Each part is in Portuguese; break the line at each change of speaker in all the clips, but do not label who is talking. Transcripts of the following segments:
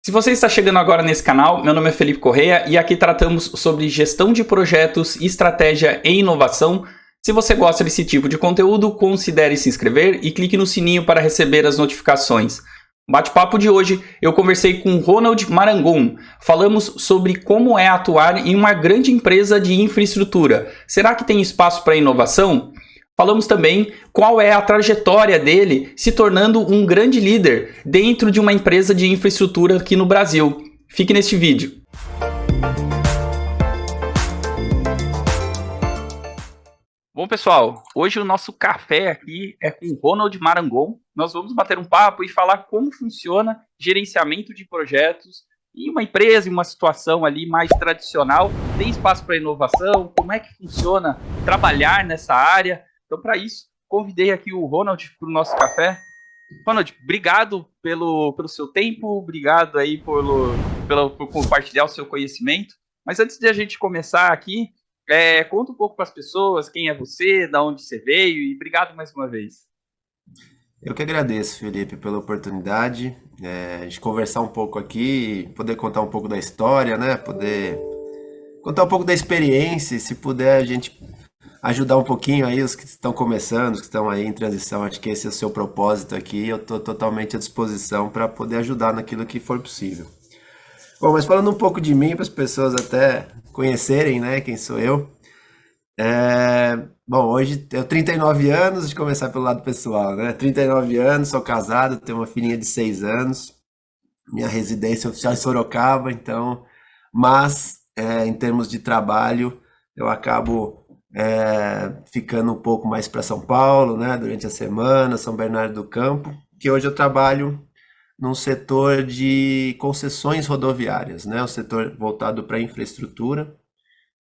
Se você está chegando agora nesse canal, meu nome é Felipe Correia e aqui tratamos sobre gestão de projetos, estratégia e inovação. Se você gosta desse tipo de conteúdo, considere se inscrever e clique no sininho para receber as notificações. No bate-papo de hoje, eu conversei com Ronald Marangon. Falamos sobre como é atuar em uma grande empresa de infraestrutura. Será que tem espaço para inovação? Falamos também qual é a trajetória dele se tornando um grande líder dentro de uma empresa de infraestrutura aqui no Brasil. Fique neste vídeo. Bom, pessoal, hoje o nosso café aqui é com o Ronald Marangon. Nós vamos bater um papo e falar como funciona gerenciamento de projetos em uma empresa, em uma situação ali mais tradicional. Tem espaço para inovação? Como é que funciona trabalhar nessa área? Então, para isso, convidei aqui o Ronald para o nosso café. Ronald, obrigado pelo seu tempo, obrigado aí por compartilhar o seu conhecimento. Mas antes de a gente começar aqui, conta um pouco para as pessoas quem é você, de onde você veio e obrigado mais uma vez.
Eu que agradeço, Felipe, pela oportunidade de conversar um pouco aqui, poder contar um pouco da história, né? Poder contar um pouco da experiência, e se puder a gente ajudar um pouquinho aí os que estão começando, os que estão aí em transição. Acho que esse é o seu propósito aqui. Eu estou totalmente à disposição para poder ajudar naquilo que for possível. Bom, mas falando um pouco de mim, para as pessoas até conhecerem, né, quem sou eu. Bom, hoje eu tenho 39 anos, de começar pelo lado pessoal, né? 39 anos, sou casado, tenho uma filhinha de 6 anos. Minha residência oficial é em Sorocaba, então, mas em termos de trabalho, eu acabo ficando um pouco mais para São Paulo, né, durante a semana, São Bernardo do Campo, que hoje eu trabalho num setor de concessões rodoviárias, né, um setor voltado para infraestrutura,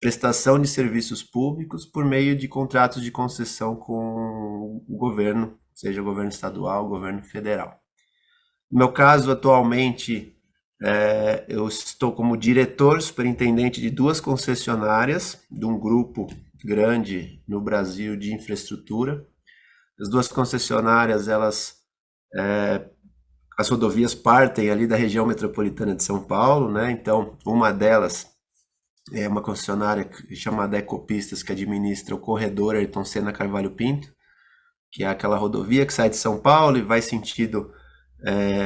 prestação de serviços públicos por meio de contratos de concessão com o governo, seja o governo estadual, o governo federal. No meu caso, atualmente, eu estou como diretor superintendente de duas concessionárias, de um grupo grande no Brasil de infraestrutura. As duas concessionárias, as rodovias partem ali da região metropolitana de São Paulo, né? Então, uma delas é uma concessionária chamada Ecopistas, que administra o corredor Ayrton Senna Carvalho Pinto, que é aquela rodovia que sai de São Paulo e vai sentido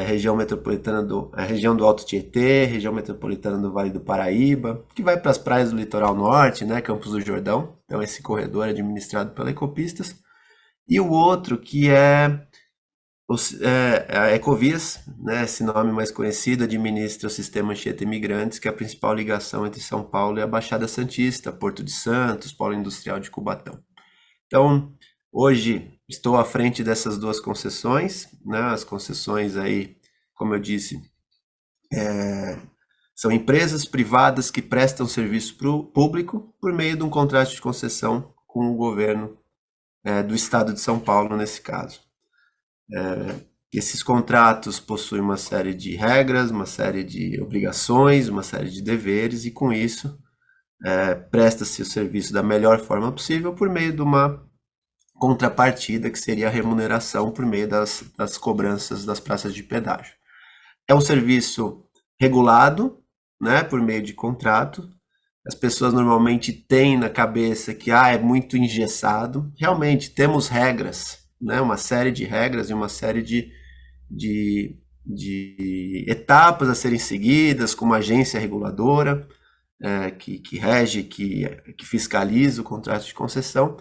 região metropolitana região do Alto Tietê, região metropolitana do Vale do Paraíba, que vai para as praias do litoral norte, né, Campos do Jordão. Então esse corredor é administrado pela Ecopistas. E o outro que é a Ecovias, né, esse nome mais conhecido, administra o sistema Anchieta Imigrantes, que é a principal ligação entre São Paulo e a Baixada Santista, Porto de Santos, Polo Industrial de Cubatão. Então, hoje estou à frente dessas duas concessões, né? As concessões aí, como eu disse, são empresas privadas que prestam serviço público por meio de um contrato de concessão com o governo do estado de São Paulo, nesse caso. Esses contratos possuem uma série de regras, uma série de obrigações, uma série de deveres, e com isso presta-se o serviço da melhor forma possível por meio de uma contrapartida, que seria a remuneração por meio das cobranças das praças de pedágio. É um serviço regulado, né, por meio de contrato. As pessoas normalmente têm na cabeça que é muito engessado. Realmente temos regras, né, uma série de regras e uma série de etapas a serem seguidas, como agência reguladora, que rege, que fiscaliza o contrato de concessão.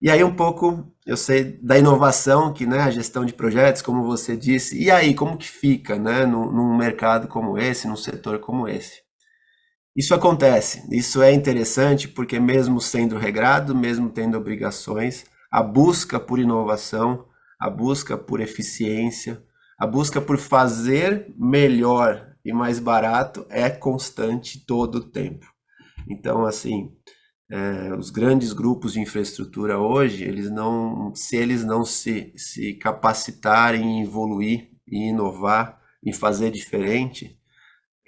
E aí um pouco, eu sei da inovação, que, né, a gestão de projetos, como você disse, e aí como que fica, né, num mercado como esse, num setor como esse? Isso acontece, isso é interessante porque mesmo sendo regrado, mesmo tendo obrigações, a busca por inovação, a busca por eficiência, a busca por fazer melhor e mais barato é constante todo o tempo. Então, assim, os grandes grupos de infraestrutura hoje, se eles não se capacitarem em evoluir, em inovar, em fazer diferente,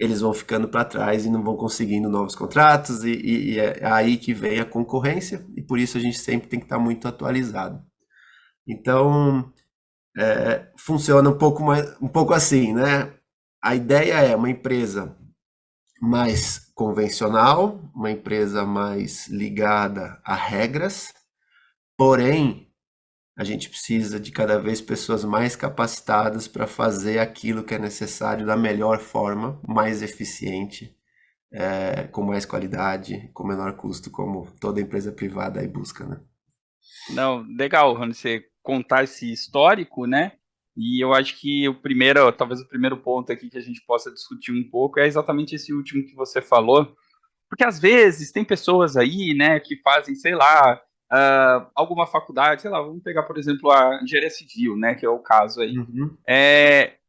eles vão ficando para trás e não vão conseguindo novos contratos, e é aí que vem a concorrência, e por isso a gente sempre tem que estar muito atualizado. Então, funciona um pouco assim, né? a ideia é uma empresa mais convencional, uma empresa mais ligada a regras, porém, a gente precisa de cada vez pessoas mais capacitadas para fazer aquilo que é necessário da melhor forma, mais eficiente, com mais qualidade, com menor custo, como toda empresa privada aí busca, né?
Não, legal, Rony, você contar esse histórico, né? E eu acho que talvez o primeiro ponto aqui que a gente possa discutir um pouco é exatamente esse último que você falou, porque às vezes tem pessoas aí, né, que fazem, sei lá, alguma faculdade, sei lá, vamos pegar, por exemplo, a engenharia civil, né, que é o caso aí.
Uhum,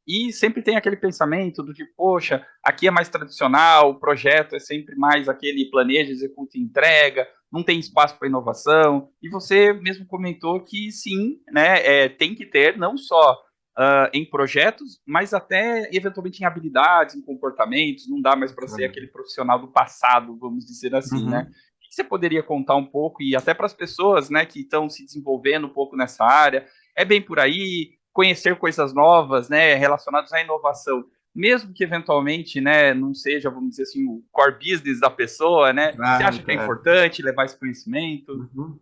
E sempre tem aquele pensamento do tipo, poxa, aqui é mais tradicional, o projeto é sempre mais aquele planeja, executa e entrega, não tem espaço para inovação. E você mesmo comentou que sim, né, tem que ter não só em projetos, mas até eventualmente em habilidades, em comportamentos. Não dá mais para ser aquele profissional do passado, vamos dizer assim, né?
uhum.
O que você poderia contar um pouco e até para as pessoas, né, que estão se desenvolvendo um pouco nessa área? É bem por aí, conhecer coisas novas, né, relacionadas à inovação, mesmo que eventualmente, né, não seja, vamos dizer assim, o core business da pessoa, né? Você
Claro,
acha que é
claro.
importante levar esse conhecimento?
Uhum.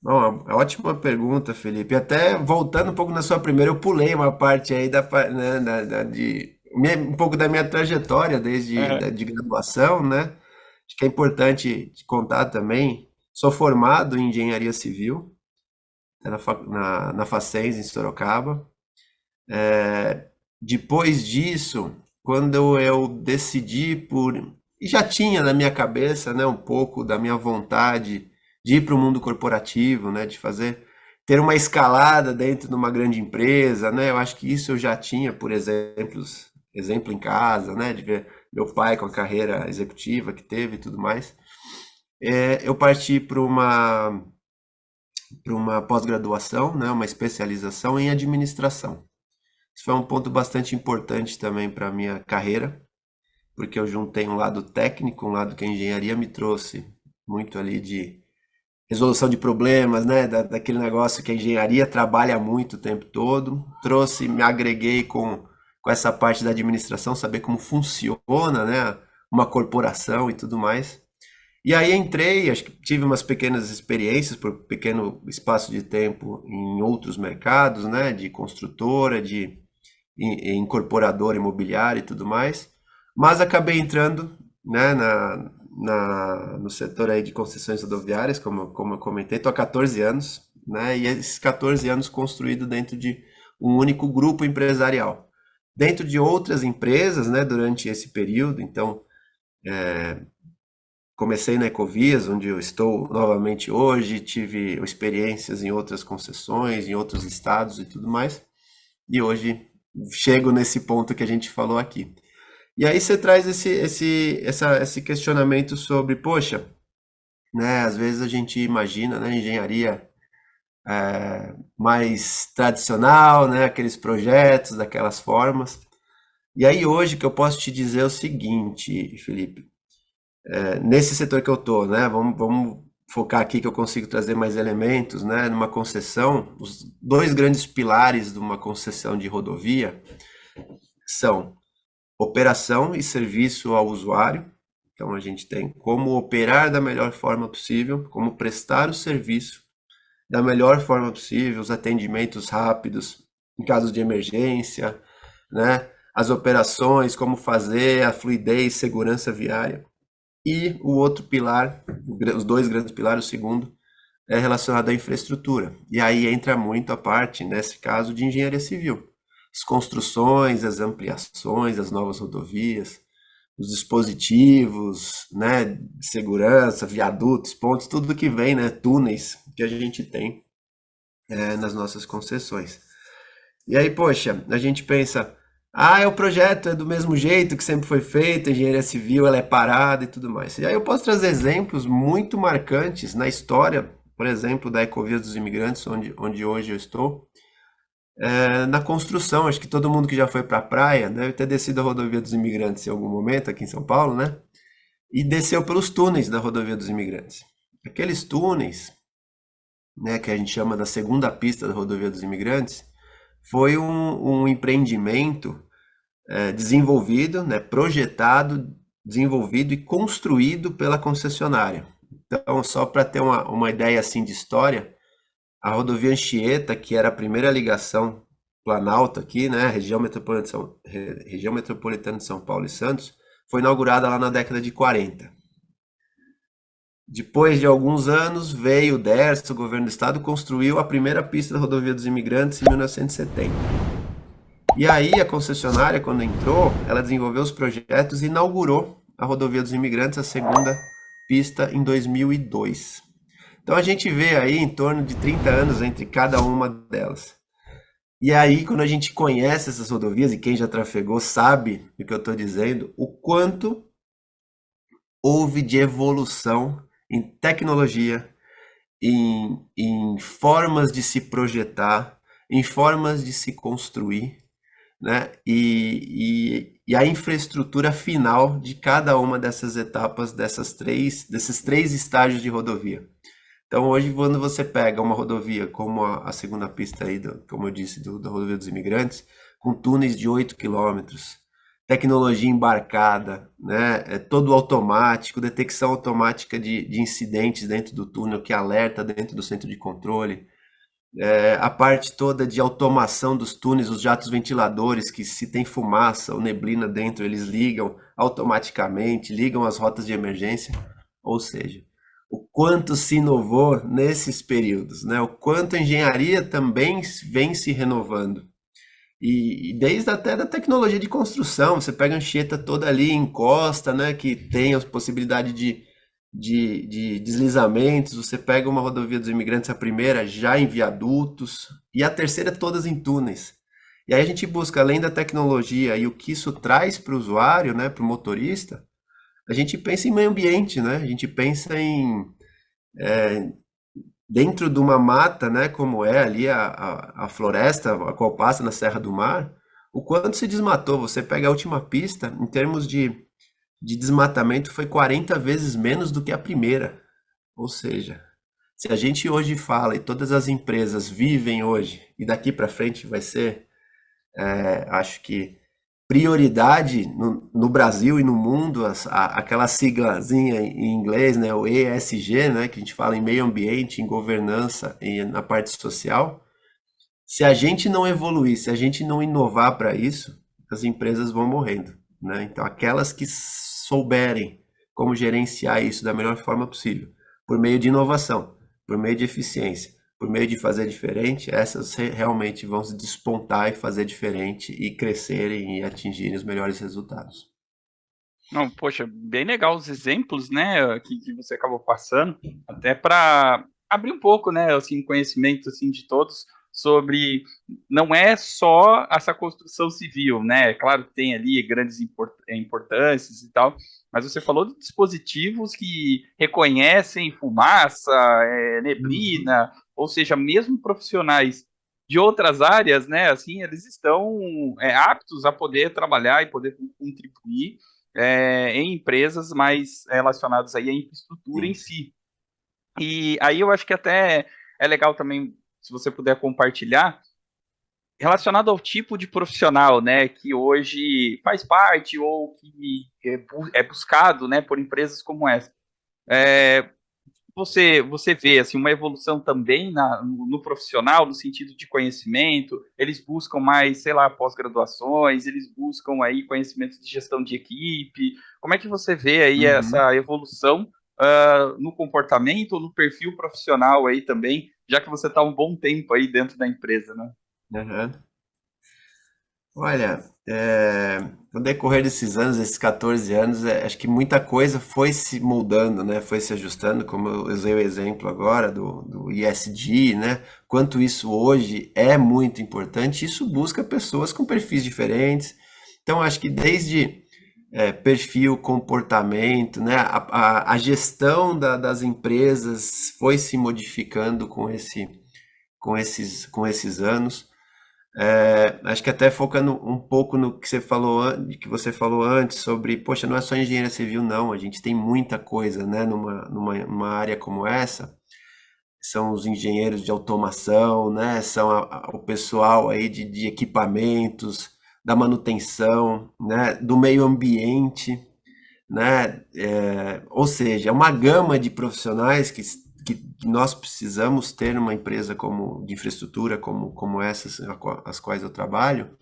Bom, ótima pergunta, Felipe. Até voltando um pouco na sua primeira, eu pulei uma parte aí né, um pouco da minha trajetória
Uhum.
de graduação, né? Acho que é importante te contar também. Sou formado em engenharia civil, né, na Facens, em Sorocaba. Depois disso, quando eu decidi por. E já tinha na minha cabeça, né, um pouco da minha vontade de ir para o mundo corporativo, né, de fazer. Ter uma escalada dentro de uma grande empresa, né? Eu acho que isso eu já tinha, por exemplo em casa, né? De ver meu pai com a carreira executiva que teve e tudo mais. Eu parti para uma pós-graduação, né? Uma especialização em administração. Isso foi um ponto bastante importante também para a minha carreira, porque eu juntei um lado técnico, um lado que a engenharia me trouxe muito ali de resolução de problemas, né? Daquele negócio que a engenharia trabalha muito o tempo todo. Me agreguei com essa parte da administração, saber como funciona, né? Uma corporação e tudo mais. E aí entrei, acho que tive umas pequenas experiências por pequeno espaço de tempo em outros mercados, né? De construtora, de incorporadora imobiliária e tudo mais, mas acabei entrando, né, no setor aí de concessões rodoviárias, como eu comentei, estou há 14 anos, né, e esses 14 anos construído dentro de um único grupo empresarial. Dentro de outras empresas, né, durante esse período, então, comecei na Ecovias, onde eu estou novamente hoje, tive experiências em outras concessões, em outros estados e tudo mais, e hoje chego nesse ponto que a gente falou aqui. E aí você traz esse questionamento sobre, poxa, né, às vezes a gente imagina, né, engenharia mais tradicional, né, aqueles projetos, daquelas formas. E aí hoje que eu posso te dizer é o seguinte, Felipe, nesse setor que eu tô, né, vamos focar aqui que eu consigo trazer mais elementos, né, numa concessão, os dois grandes pilares de uma concessão de rodovia são operação e serviço ao usuário. Então a gente tem como operar da melhor forma possível, como prestar o serviço da melhor forma possível, os atendimentos rápidos em casos de emergência, né? As operações, como fazer, a fluidez, segurança viária. E o outro pilar, os dois grandes pilares, o segundo, é relacionado à infraestrutura. E aí entra muito a parte, nesse caso, de engenharia civil. As construções, as ampliações, as novas rodovias, os dispositivos, né, de segurança, viadutos, pontes, tudo que vem, né, túneis que a gente tem nas nossas concessões. E aí, poxa, a gente pensa, o projeto é do mesmo jeito que sempre foi feito, a engenharia civil ela é parada e tudo mais. E aí eu posso trazer exemplos muito marcantes na história, por exemplo, da Ecovia dos Imigrantes, onde hoje eu estou, na construção. Acho que todo mundo que já foi para a praia deve ter descido a rodovia dos Imigrantes em algum momento aqui em São Paulo, né? E desceu pelos túneis da rodovia dos Imigrantes. Aqueles túneis, né, que a gente chama da segunda pista da rodovia dos Imigrantes, foi um empreendimento desenvolvido, né, projetado, desenvolvido e construído pela concessionária. Então, só para ter uma ideia assim de história, a rodovia Anchieta, que era a primeira ligação Planalto aqui, né, região metropolitana de São Paulo e Santos, foi inaugurada lá na década de 40. Depois de alguns anos, veio o DERSS, o governo do estado, construiu a primeira pista da rodovia dos imigrantes em 1970. E aí a concessionária, quando entrou, ela desenvolveu os projetos e inaugurou a rodovia dos imigrantes, a segunda pista, em 2002. Então a gente vê aí em torno de 30 anos entre cada uma delas. E aí, quando a gente conhece essas rodovias, e quem já trafegou sabe o que eu estou dizendo, o quanto houve de evolução em tecnologia, em formas de se projetar, em formas de se construir, né? E a infraestrutura final de cada uma dessas etapas, desses três estágios de rodovia. Então, hoje, quando você pega uma rodovia como a segunda pista aí, como eu disse, da rodovia dos imigrantes, com túneis de 8 quilômetros, tecnologia embarcada, né, todo automático, detecção automática de incidentes dentro do túnel, que alerta dentro do centro de controle, a parte toda de automação dos túneis, os jatos ventiladores, que se tem fumaça ou neblina dentro, eles ligam automaticamente, ligam as rotas de emergência, ou seja, o quanto se inovou nesses períodos, né? O quanto a engenharia também vem se renovando. E desde até da tecnologia de construção, você pega a Anchieta toda ali em costa, né? Que tem a possibilidade de deslizamentos, você pega uma rodovia dos imigrantes, a primeira já em viadutos, e a terceira todas em túneis. E aí a gente busca, além da tecnologia e o que isso traz para o usuário, né, para o motorista, a gente pensa em meio ambiente, né? A gente pensa em dentro de uma mata, né, como é ali a floresta, a qual passa na Serra do Mar, o quanto se desmatou. Você pega a última pista, em termos de desmatamento, foi 40 vezes menos do que a primeira. Ou seja, se a gente hoje fala e todas as empresas vivem hoje, e daqui para frente vai ser, acho que prioridade no Brasil e no mundo, aquela siglazinha em inglês, né, o ESG, né, que a gente fala em meio ambiente, em governança e na parte social. Se a gente não evoluir, se a gente não inovar para isso, as empresas vão morrendo, né? Então, aquelas que souberem como gerenciar isso da melhor forma possível, por meio de inovação, por meio de eficiência, por meio de fazer diferente, essas realmente vão se despontar e fazer diferente e crescerem e atingirem os melhores resultados.
Não, poxa, bem legal os exemplos, né, que você acabou passando, até para abrir um pouco, né, assim, conhecimento assim de todos sobre não é só essa construção civil, né? É claro que tem ali grandes importâncias e tal, mas você falou de dispositivos que reconhecem fumaça,
Uhum.
neblina, ou seja, mesmo profissionais de outras áreas, né, assim, eles estão aptos a poder trabalhar e poder contribuir em empresas mais relacionadas aí à infraestrutura em
Sim.
si. E aí eu acho que até é legal também, se você puder compartilhar, relacionado ao tipo de profissional, né, que hoje faz parte ou que é buscado, né, por empresas como essa. É, você vê assim uma evolução também no profissional, no sentido de conhecimento, eles buscam mais, sei lá, pós-graduações, eles buscam aí conhecimentos de gestão de equipe. Como é que você vê aí
Uhum.
essa evolução no comportamento, no perfil profissional aí também, já que você está um bom tempo aí dentro da empresa, né?
Uhum. Olha, no decorrer desses anos, esses 14 anos, acho que muita coisa foi se moldando, né? Foi se ajustando, como eu usei o exemplo agora do ESG, né? Quanto isso hoje é muito importante, isso busca pessoas com perfis diferentes. Então, acho que desde perfil, comportamento, né? A gestão das empresas foi se modificando com esses anos. Acho que até focando um pouco no que você falou, que você falou antes sobre, poxa, não é só engenharia civil, não, a gente tem muita coisa, né, numa área como essa, são os engenheiros de automação, né, são o pessoal aí de equipamentos, da manutenção, né, do meio ambiente, né? Ou seja, é uma gama de profissionais que nós precisamos ter numa empresa como de infraestrutura, como essas as quais eu trabalho,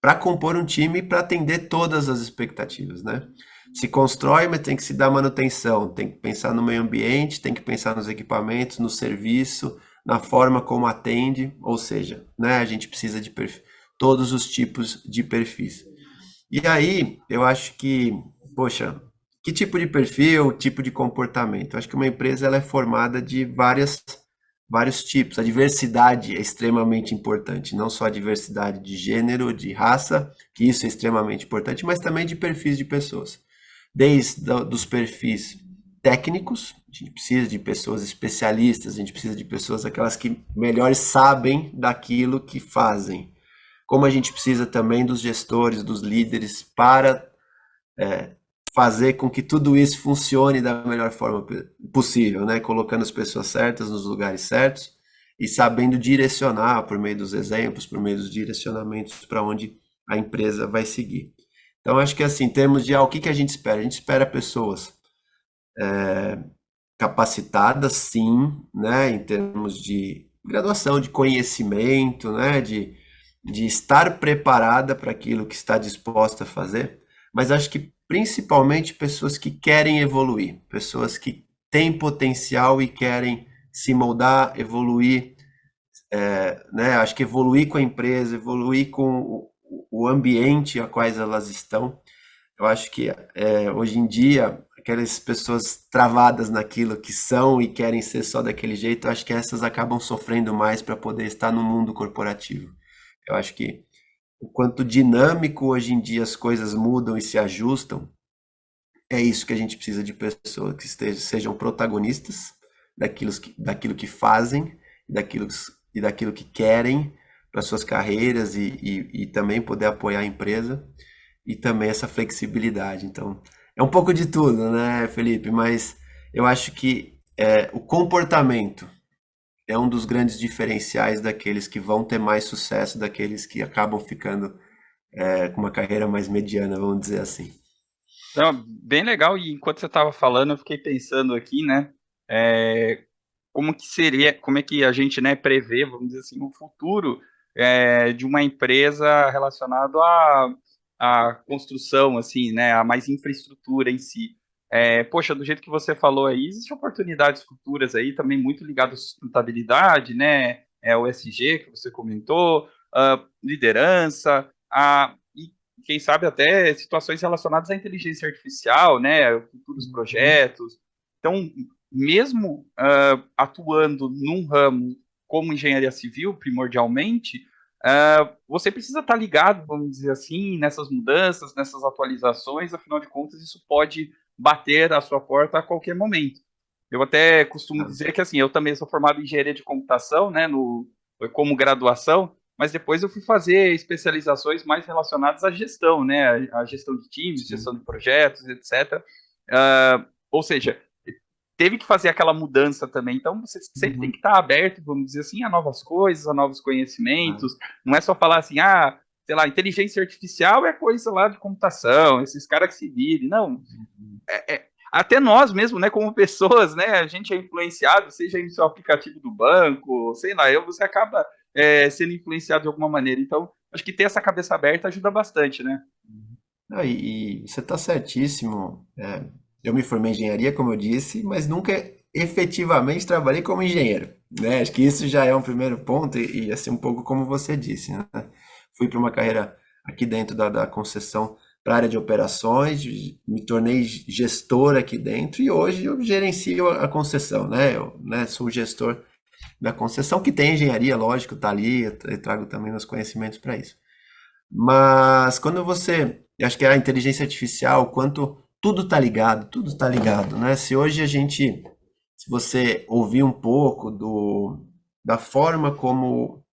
para compor um time para atender todas as expectativas, né? Se constrói, mas tem que se dar manutenção, tem que pensar no meio ambiente, tem que pensar nos equipamentos, no serviço, na forma como atende, ou seja, né, a gente precisa de todos os tipos de perfis. E aí, eu acho que, poxa, que tipo de perfil, tipo de comportamento? Eu acho que uma empresa ela é formada de vários tipos. A diversidade é extremamente importante, não só a diversidade de gênero, de raça, que isso é extremamente importante, mas também de perfis de pessoas. Desde dos perfis técnicos, a gente precisa de pessoas especialistas, a gente precisa de pessoas aquelas que melhores sabem daquilo que fazem. Como a gente precisa também dos gestores, dos líderes, para fazer com que tudo isso funcione da melhor forma possível, né? Colocando as pessoas certas nos lugares certos e sabendo direcionar por meio dos exemplos, por meio dos direcionamentos para onde a empresa vai seguir. Então, acho que assim, em termos de o que a gente espera? A gente espera pessoas capacitadas, sim, né? Em termos de graduação, de conhecimento, né? De estar preparada para aquilo que está disposta a fazer, mas acho que principalmente pessoas que querem evoluir, pessoas que têm potencial e querem se moldar, evoluir, né? Acho que evoluir com a empresa, evoluir com o ambiente a quais elas estão. Eu acho que hoje em dia, aquelas pessoas travadas naquilo que são e querem ser só daquele jeito, eu acho que essas acabam sofrendo mais para poder estar no mundo corporativo. Eu acho que o quanto dinâmico hoje em dia as coisas mudam e se ajustam, é isso que a gente precisa de pessoas que sejam protagonistas daquilo que fazem, daquilo que querem para suas carreiras e também poder apoiar a empresa e também essa flexibilidade. Então, é um pouco de tudo, né, Felipe? Mas eu acho que o comportamento é um dos grandes diferenciais daqueles que vão ter mais sucesso, daqueles que acabam ficando com uma carreira mais mediana, vamos dizer assim.
Então, bem legal, e enquanto você estava falando, eu fiquei pensando aqui, né, como que seria, como é que a gente, né, prevê, vamos dizer assim, o futuro de uma empresa relacionado à construção, assim, né, a mais infraestrutura em si. Poxa, do jeito que você falou aí, existem oportunidades futuras aí, também muito ligadas à sustentabilidade, né, o ESG que você comentou, liderança, e quem sabe até situações relacionadas à inteligência artificial, né, futuros
Uhum.
projetos. Então, mesmo atuando num ramo como engenharia civil, primordialmente, você precisa estar ligado, vamos dizer assim, nessas mudanças, nessas atualizações, afinal de contas, isso pode bater à sua porta a qualquer momento. Eu até costumo
Ah,
dizer que, assim, eu também sou formado em engenharia de computação, né, como graduação, mas depois eu fui fazer especializações mais relacionadas à gestão, né, à gestão de times, gestão
sim.
de projetos, etc. Ou seja, teve que fazer aquela mudança também. Então, você sempre tem
Uhum.
que estar aberto, vamos dizer assim, a novas coisas, a novos
Ah,
conhecimentos. Não é só falar assim, sei lá, inteligência artificial é coisa lá de computação, esses caras que se virem. Não,
uhum.
até nós mesmo, né, como pessoas, né, a gente é influenciado, seja no seu aplicativo do banco, sei lá, você acaba sendo influenciado de alguma maneira. Então, acho que ter essa cabeça aberta ajuda bastante, né?
Ah, e você está certíssimo. Eu me formei em engenharia, como eu disse, mas nunca efetivamente trabalhei como engenheiro, né? Acho que isso já é um primeiro ponto e assim um pouco como você disse, né? Fui para uma carreira aqui dentro da concessão para a área de operações, me tornei gestor aqui dentro e hoje eu gerencio a concessão, né? Eu, né, sou o gestor da concessão que tem engenharia, lógico, tá ali, eu trago também meus conhecimentos para isso. Mas quando eu acho que a inteligência artificial, quanto tudo tá ligado, né? Se hoje se você ouvir um pouco da forma como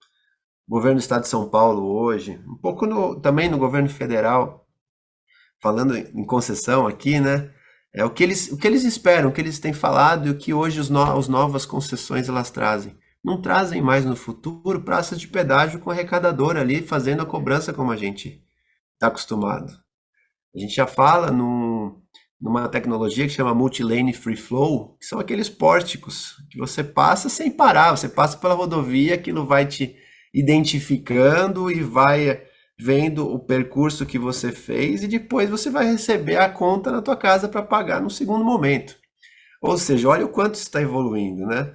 o governo do estado de São Paulo hoje, um pouco também no governo federal, falando em concessão aqui, né? É o que eles esperam, o que eles têm falado e o que hoje as novas concessões elas trazem. Não trazem mais no futuro praças de pedágio com arrecadador ali fazendo a cobrança como a gente está acostumado. A gente já fala numa tecnologia que chama Multilane Free Flow, que são aqueles pórticos que você passa sem parar, você passa pela rodovia, aquilo vai te identificando e vai vendo o percurso que você fez e depois você vai receber a conta na tua casa para pagar no segundo momento. Ou seja, olha o quanto está evoluindo, né?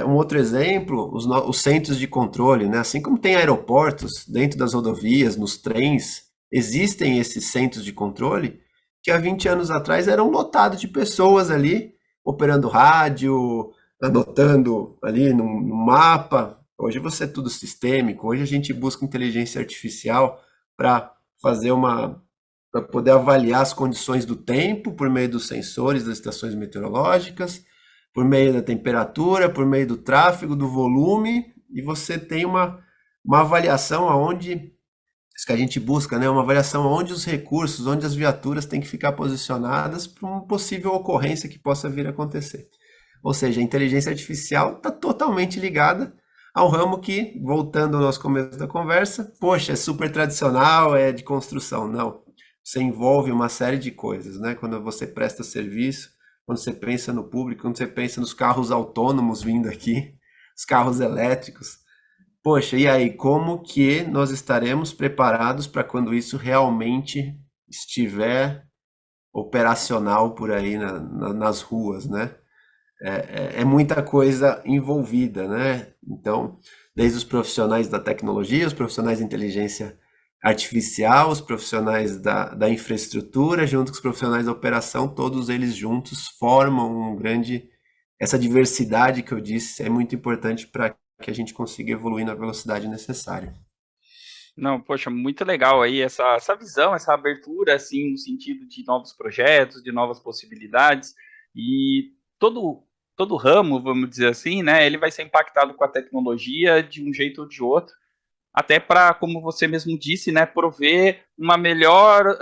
Um outro exemplo, os centros de controle, né? Assim como tem aeroportos dentro das rodovias, nos trens, existem esses centros de controle que há 20 anos atrás eram lotados de pessoas ali, operando rádio, anotando ali no mapa. Hoje você é tudo sistêmico, hoje a gente busca inteligência artificial para fazer para poder avaliar as condições do tempo por meio dos sensores das estações meteorológicas, por meio da temperatura, por meio do tráfego, do volume, e você tem uma avaliação aonde, isso que a gente busca, né? Uma avaliação onde os recursos, onde as viaturas têm que ficar posicionadas para uma possível ocorrência que possa vir a acontecer. Ou seja, a inteligência artificial está totalmente ligada ao ramo que, voltando ao nosso começo da conversa, poxa, é super tradicional, é de construção. Não, você envolve uma série de coisas, né? Quando você presta serviço, quando você pensa no público, quando você pensa nos carros autônomos vindo aqui, os carros elétricos. Poxa, e aí, como que nós estaremos preparados para quando isso realmente estiver operacional por aí nas ruas, né? É muita coisa envolvida, né? Então, desde os profissionais da tecnologia, os profissionais de inteligência artificial, os profissionais da infraestrutura, junto com os profissionais da operação, todos eles juntos formam essa diversidade que eu disse é muito importante para que a gente consiga evoluir na velocidade necessária.
Não, poxa, muito legal aí essa visão, essa abertura, assim, no sentido de novos projetos, de novas possibilidades, e todo ramo, vamos dizer assim, né, ele vai ser impactado com a tecnologia de um jeito ou de outro, até para, como você mesmo disse, né, prover uma melhor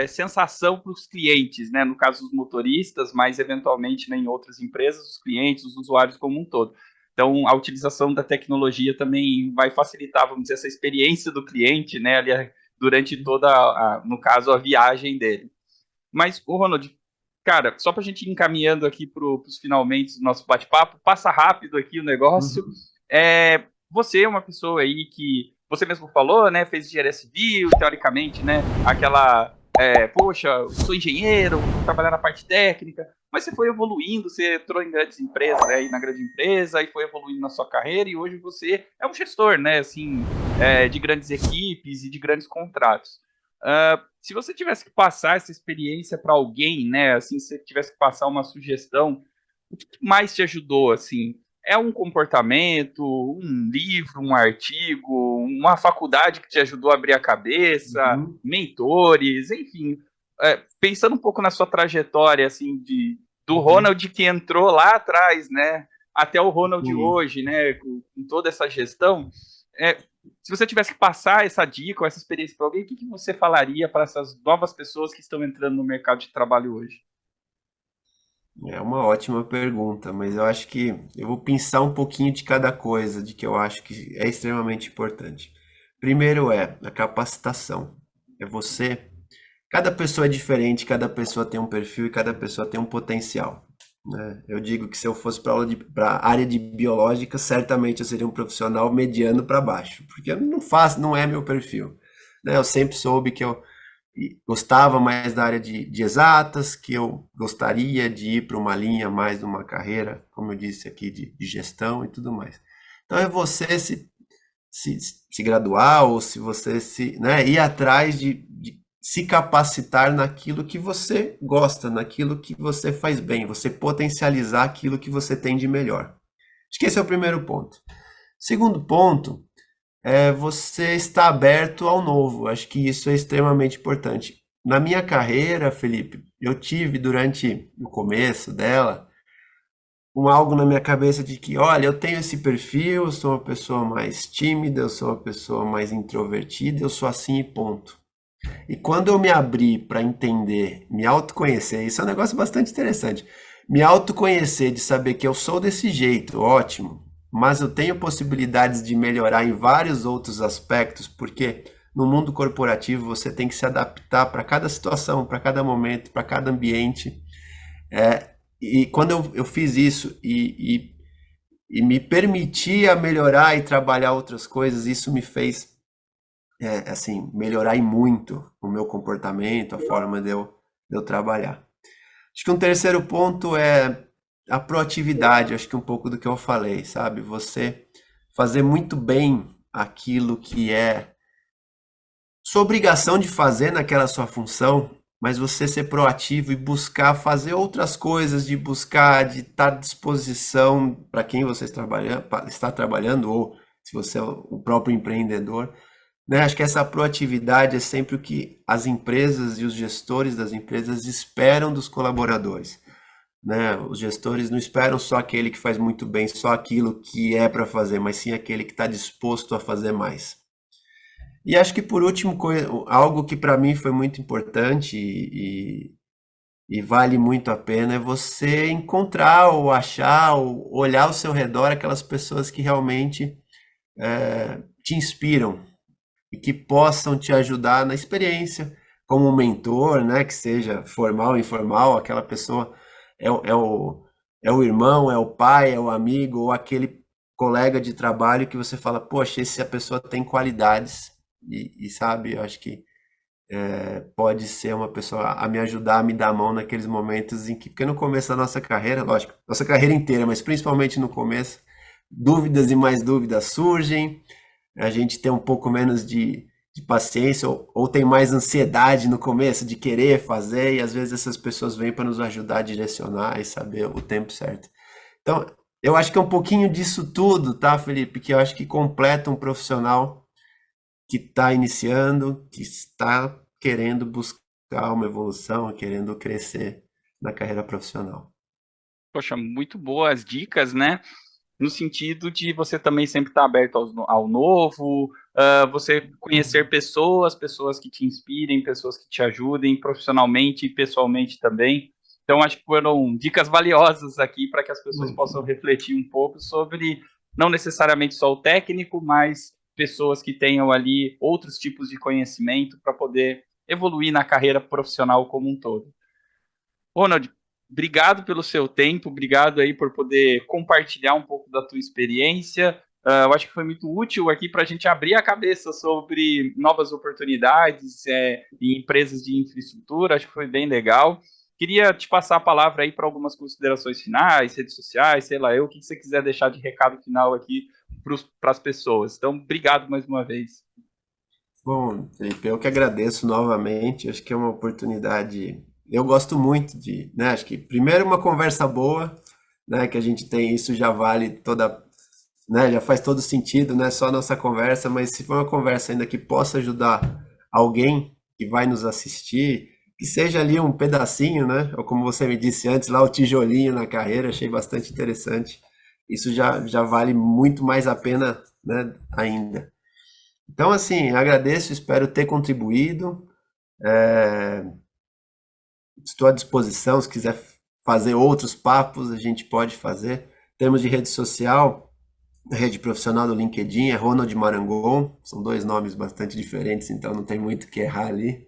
sensação para os clientes, né, no caso dos motoristas, mas eventualmente, né, em outras empresas, os clientes, os usuários como um todo. Então, a utilização da tecnologia também vai facilitar, vamos dizer, essa experiência do cliente, né, ali durante toda, no caso, a viagem dele. Mas, o Ronald, cara, só para a gente ir encaminhando aqui para os finalmente do nosso bate-papo, passa rápido aqui o negócio. Você é uma pessoa aí que, você mesmo falou, né, fez engenharia civil, teoricamente, né, aquela, poxa, sou engenheiro, vou trabalhar na parte técnica, mas você foi evoluindo, você entrou em grandes empresas, né, aí na grande empresa, e foi evoluindo na sua carreira, e hoje você é um gestor, né, assim, de grandes equipes e de grandes contratos. Se você tivesse que passar essa experiência para alguém, né, assim, se você tivesse que passar uma sugestão, o que mais te ajudou, assim? É um comportamento, um livro, um artigo, uma faculdade que te ajudou a abrir a cabeça,
Uhum.
mentores, enfim. Pensando um pouco na sua trajetória, assim, do
Uhum.
Ronald que entrou lá atrás, né, até o Ronald
Sim.
hoje, né, com toda essa gestão, se você tivesse que passar essa dica ou essa experiência para alguém, o que você falaria para essas novas pessoas que estão entrando no mercado de trabalho hoje?
É uma ótima pergunta, mas eu acho que eu vou pensar um pouquinho de cada coisa, de que eu acho que é extremamente importante. Primeiro é a capacitação. É você. Cada pessoa é diferente, cada pessoa tem um perfil e cada pessoa tem um potencial, né? Eu digo que se eu fosse para a área de biológica, certamente eu seria um profissional mediano para baixo, porque eu não faço, não é meu perfil, né? Eu sempre soube que eu gostava mais da área de exatas, que eu gostaria de ir para uma linha mais de uma carreira, como eu disse aqui, de gestão e tudo mais. Então é você se graduar ou se você né, ir atrás de se capacitar naquilo que você gosta, naquilo que você faz bem, você potencializar aquilo que você tem de melhor. Acho que esse é o primeiro ponto. Segundo ponto é você estar aberto ao novo. Acho que isso é extremamente importante. Na minha carreira, Felipe, eu tive durante o começo dela algo na minha cabeça de que, olha, eu tenho esse perfil, eu sou uma pessoa mais tímida, eu sou uma pessoa mais introvertida, eu sou assim e ponto. E quando eu me abri para entender, me autoconhecer, isso é um negócio bastante interessante. Me autoconhecer, de saber que eu sou desse jeito, ótimo, mas eu tenho possibilidades de melhorar em vários outros aspectos, porque no mundo corporativo você tem que se adaptar para cada situação, para cada momento, para cada ambiente. E quando eu fiz isso e me permitia melhorar e trabalhar outras coisas, isso me fez assim, melhorar e muito o meu comportamento, a forma de eu trabalhar. Acho que um terceiro ponto é a proatividade, acho que um pouco do que eu falei, sabe? Você fazer muito bem aquilo que é sua obrigação de fazer naquela sua função, mas você ser proativo e buscar fazer outras coisas, de buscar, de estar à disposição para quem você está trabalhando, ou se você é o próprio empreendedor, né? Acho que essa proatividade é sempre o que as empresas e os gestores das empresas esperam dos colaboradores, né? Os gestores não esperam só aquele que faz muito bem, só aquilo que é para fazer, mas sim aquele que está disposto a fazer mais. E acho que por último, algo que para mim foi muito importante e vale muito a pena é você encontrar ou achar ou olhar ao seu redor aquelas pessoas que realmente te inspiram e que possam te ajudar na experiência, como um mentor, né, que seja formal ou informal, aquela pessoa é o irmão, é o pai, é o amigo ou aquele colega de trabalho que você fala, poxa, essa pessoa tem qualidades e sabe, eu acho que pode ser uma pessoa a me ajudar, a me dar a mão naqueles momentos em que, porque no começo da nossa carreira, lógico, nossa carreira inteira, mas principalmente no começo, dúvidas e mais dúvidas surgem, a gente tem um pouco menos de paciência ou tem mais ansiedade no começo de querer fazer e às vezes essas pessoas vêm para nos ajudar a direcionar e saber o tempo certo. Então, eu acho que é um pouquinho disso tudo, tá, Felipe? Que eu acho que completa um profissional que está iniciando, que está querendo buscar uma evolução, querendo crescer na carreira profissional.
Poxa, muito boas dicas, né? No sentido de você também sempre estar aberto ao novo, você conhecer pessoas, pessoas que te inspirem, pessoas que te ajudem profissionalmente e pessoalmente também. Então, acho que foram dicas valiosas aqui para que as pessoas possam refletir um pouco sobre, não necessariamente só o técnico, mas pessoas que tenham ali outros tipos de conhecimento para poder evoluir na carreira profissional como um todo. Ronald, obrigado pelo seu tempo, obrigado aí por poder compartilhar um pouco da tua experiência. Eu acho que foi muito útil aqui para a gente abrir a cabeça sobre novas oportunidades em empresas de infraestrutura, acho que foi bem legal. Queria te passar a palavra aí para algumas considerações finais, redes sociais, sei lá, o que você quiser deixar de recado final aqui para as pessoas. Então, obrigado mais uma vez.
Bom, Felipe, eu que agradeço novamente. Acho que é uma oportunidade. Eu gosto muito de, né? Acho que primeiro uma conversa boa, né? Que a gente tem, isso já vale toda, né? Já faz todo sentido, né? Só a nossa conversa, mas se for uma conversa ainda que possa ajudar alguém que vai nos assistir, que seja ali um pedacinho, né? Ou como você me disse antes, lá o tijolinho na carreira, achei bastante interessante. Isso já vale muito mais a pena, né? Ainda. Então, assim, agradeço, espero ter contribuído. Estou à disposição, se quiser fazer outros papos, a gente pode fazer. Em termos de rede social, a rede profissional do LinkedIn é Ronald Marangon, são dois nomes bastante diferentes, então não tem muito o que errar ali.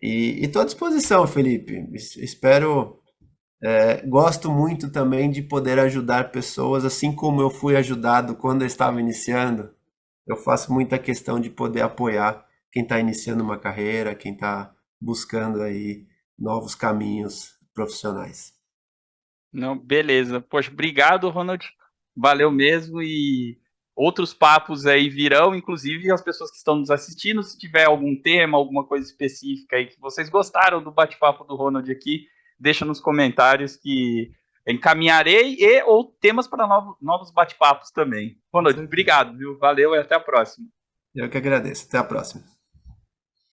E estou à disposição, Felipe. Espero, gosto muito também de poder ajudar pessoas, assim como eu fui ajudado quando eu estava iniciando. Eu faço muita questão de poder apoiar quem está iniciando uma carreira, quem está buscando aí novos caminhos profissionais.
Não, beleza. Poxa, obrigado, Ronald. Valeu mesmo e outros papos aí virão, inclusive as pessoas que estão nos assistindo, se tiver algum tema, alguma coisa específica aí que vocês gostaram do bate-papo do Ronald aqui, deixa nos comentários que encaminharei e ou temas para novos bate-papos também.
Com
Ronald,
certeza.
obrigado, viu? Valeu e até a próxima.
Eu que agradeço. Até a próxima.